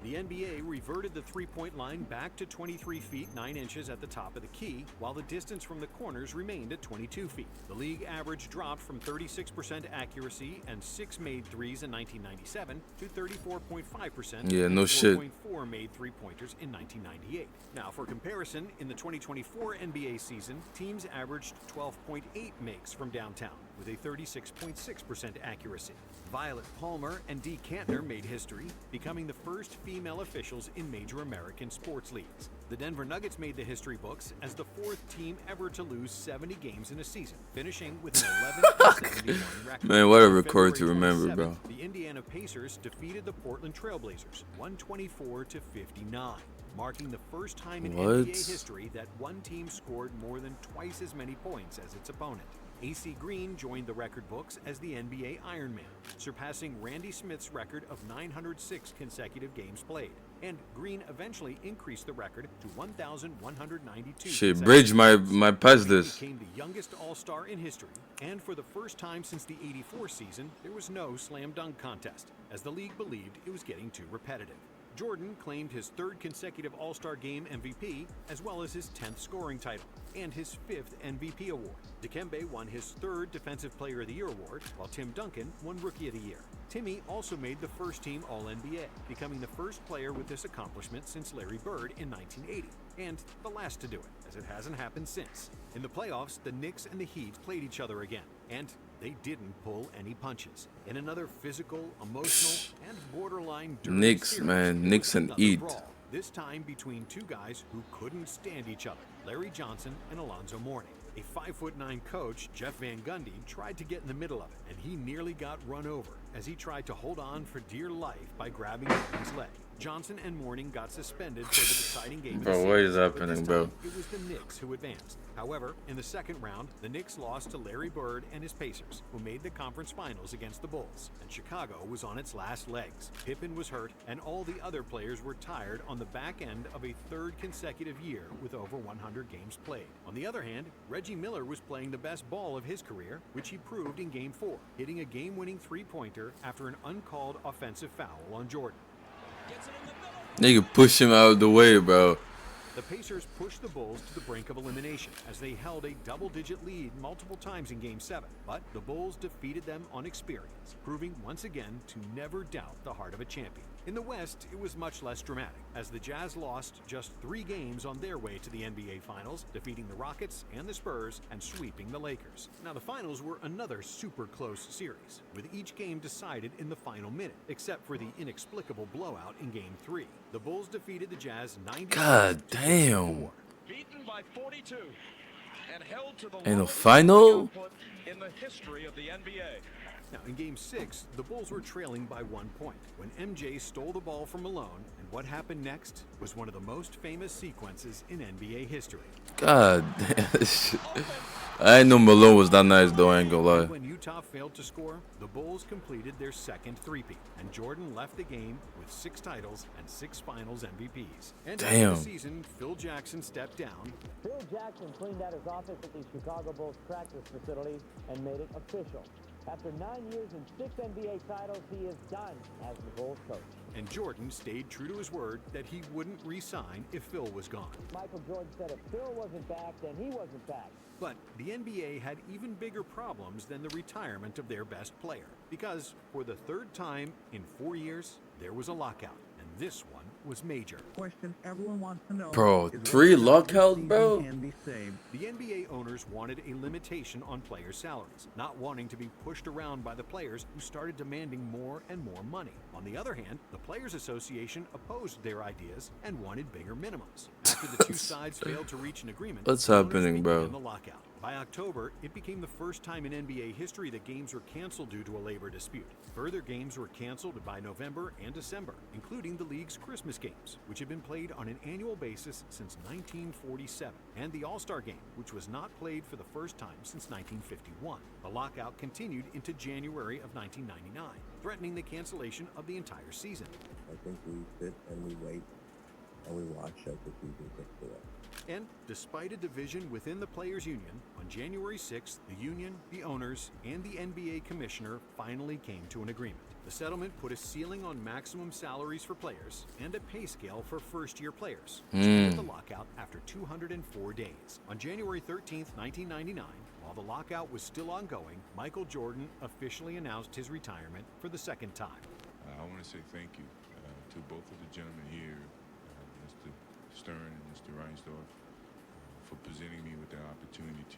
The NBA reverted the three-point line back to 23 feet 9 inches at the top of the key, while the distance from the corners remained at 22 feet. The league average dropped from 36% accuracy and 6 made threes in 1997 to 34.5% Yeah, and no shit. 4.4 made three-pointers in 1998. Now, for comparison, in the 2024 NBA season, teams averaged 12.8 makes from downtown, with a 36.6% accuracy. Violet Palmer and Dee Kantner made history, becoming the first female officials in major American sports leagues. The Denver Nuggets made the history books as the 4th team ever to lose 70 games in a season, finishing with an 11-71 record. Man, what a On record to February remember, 27th, bro. The Indiana Pacers defeated the Portland Trailblazers 124-59, marking the first time in What? NBA history that one team scored more than twice as many points as its opponent. AC Green joined the record books as the NBA Ironman, surpassing Randy Smith's record of 906 consecutive games played. And Green eventually increased the record to 1,192. Shit, Bridge my past this. Became the youngest All-Star in history, and for the first time since the '84 season, there was no slam dunk contest, as the league believed it was getting too repetitive. Jordan claimed his 3rd consecutive All-Star Game MVP, as well as his 10th scoring title, and his 5th MVP award. Dikembe won his 3rd Defensive Player of the Year award, while Tim Duncan won Rookie of the Year. Timmy also made the first-team All-NBA, becoming the first player with this accomplishment since Larry Bird in 1980, and the last to do it, as it hasn't happened since. In the playoffs, the Knicks and the Heat played each other again, and they didn't pull any punches. In another physical, emotional, and borderline dirty Knicks, series, man. there Knicks was and another Heat. brawl, this time between two guys who couldn't stand each other, Larry Johnson and Alonzo Mourning. A 5'9" coach, Jeff Van Gundy, tried to get in the middle of it, and he nearly got run over as he tried to hold on for dear life by grabbing his leg. Johnson and Mourning got suspended for the deciding game of the Bro, what is series, but happening, this bro? time it was the Knicks who advanced. However, in the second round, the Knicks lost to Larry Bird and his Pacers, who made the conference finals against the Bulls, and Chicago was on its last legs. Pippen was hurt, and all the other players were tired on the back end of a third consecutive year with over 100 games played. On the other hand, Reggie Miller was playing the best ball of his career, which he proved in Game 4, hitting a game-winning three-pointer after an uncalled offensive foul on Jordan. Nigga push him out of the way, bro. The Pacers pushed the Bulls to the brink of elimination as they held a double-digit lead multiple times in Game 7, but the Bulls defeated them on experience, proving once again to never doubt the heart of a champion. In the West, it was much less dramatic, as the Jazz lost just 3 games on their way to the NBA Finals, defeating the Rockets and the Spurs and sweeping the Lakers. Now, the Finals were another super close series, with each game decided in the final minute, except for the inexplicable blowout in Game 3. The Bulls defeated the Jazz 90. God damn. Beaten by 42 and held to the In the lowest final? output in the history of the NBA. Now, in Game 6, the Bulls were trailing by 1 point when MJ stole the ball from Malone, and what happened next was one of the most famous sequences in NBA history. God damn. I didn't know Malone was that nice, though, I ain't gonna lie. When Utah failed to score, the Bulls completed their second three-peat, and Jordan left the game with 6 titles and 6 Finals MVPs. And Damn. after the season, Phil Jackson stepped down. Phil Jackson cleaned out his office at the Chicago Bulls practice facility and made it official. After 9 years and 6 NBA titles, he is done as the Bulls coach. And Jordan stayed true to his word that he wouldn't re-sign if Phil was gone. Michael Jordan said if Phil wasn't back, then he wasn't back. But the NBA had even bigger problems than the retirement of their best player. Because for the third time in 4 years, there was a lockout. And this one was major. Question everyone wants to know. Bro, 3 lockouts, bro? The NBA owners wanted a limitation on players' salaries, not wanting to be pushed around by the players who started demanding more and more money. On the other hand, the Players Association opposed their ideas and wanted bigger minimums. After the two sides failed to reach an agreement, What's the owners happening, bro? began the lockout. By October, it became the first time in NBA history that games were canceled due to a labor dispute. Further games were canceled by November and December, including the league's Christmas games, which had been played on an annual basis since 1947, and the All-Star Game, which was not played for the first time since 1951. The lockout continued into January of 1999, threatening the cancellation of the entire season. I think we sit and we wait and we watch as the season gets to it. And despite a division within the Players Union, on January 6th, the union, the owners, and the NBA commissioner finally came to an agreement. The settlement put a ceiling on maximum salaries for players and a pay scale for first-year players, which ended the lockout after 204 days. On January 13th, 1999, while the lockout was still ongoing, Michael Jordan officially announced his retirement for the second time. I want to say thank you to both of the gentlemen here, Mr. Stern and Mr. Reinsdorf, for presenting me with the opportunity to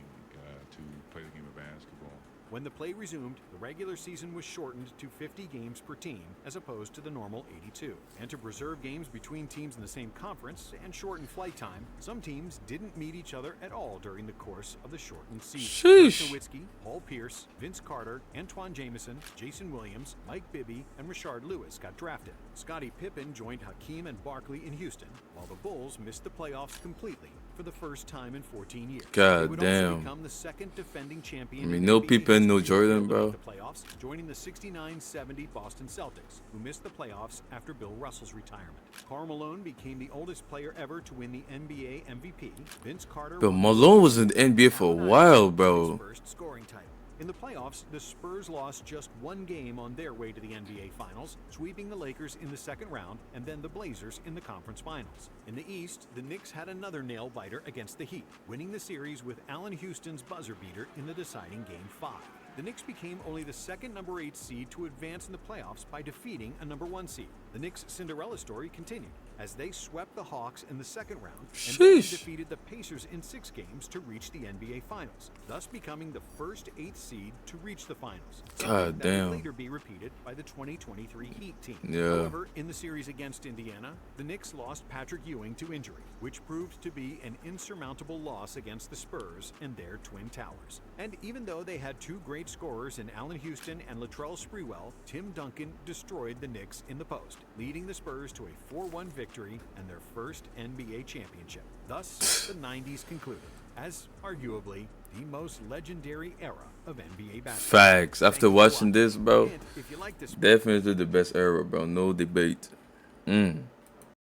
play the game of basketball. When the play resumed, the regular season was shortened to 50 games per team as opposed to the normal 82. And to preserve games between teams in the same conference and shorten flight time, some teams didn't meet each other at all during the course of the shortened season. Sheesh. Nowitzki, Paul Pierce, Vince Carter, Antoine Jameson, Jason Williams, Mike Bibby, and Rashard Lewis got drafted. Scottie Pippen joined Hakeem and Barkley in Houston, while the Bulls missed the playoffs completely for the first time in 14 years. God They would damn. also become the second defending champion. I mean, in no NBA Pippen, no history Jordan, to bro. make the playoffs, joining the 69-70 Boston Celtics, who missed the playoffs after Bill Russell's retirement. Karl Malone became the oldest player ever to win the NBA MVP. Vince Carter. But Malone was in the NBA for a while, bro. First scoring title. In the playoffs, the Spurs lost just 1 game on their way to the NBA Finals, sweeping the Lakers in the second round and then the Blazers in the conference finals. In the East, the Knicks had another nail-biter against the Heat, winning the series with Allen Houston's buzzer beater in the deciding Game 5. the Knicks became only the second number 8 seed to advance in the playoffs by defeating a number 1 seed. The Knicks' Cinderella story continued as they swept the Hawks in the second round and then defeated the Pacers in 6 games to reach the NBA Finals, thus becoming the first 8th seed to reach the Finals. God That damn. would later be repeated by the 2023 Heat team. Yeah. However, in the series against Indiana, the Knicks lost Patrick Ewing to injury, which proved to be an insurmountable loss against the Spurs and their Twin Towers. And even though they had 2 great scorers in Allen Houston and Latrell Sprewell, Tim Duncan destroyed the Knicks in the post, leading the Spurs to a 4-1 victory and their first NBA championship. Thus, the 90s concluded as arguably the most legendary era of NBA basketball. Facts. After watching this, bro, If you like this definitely the best era, bro. No debate.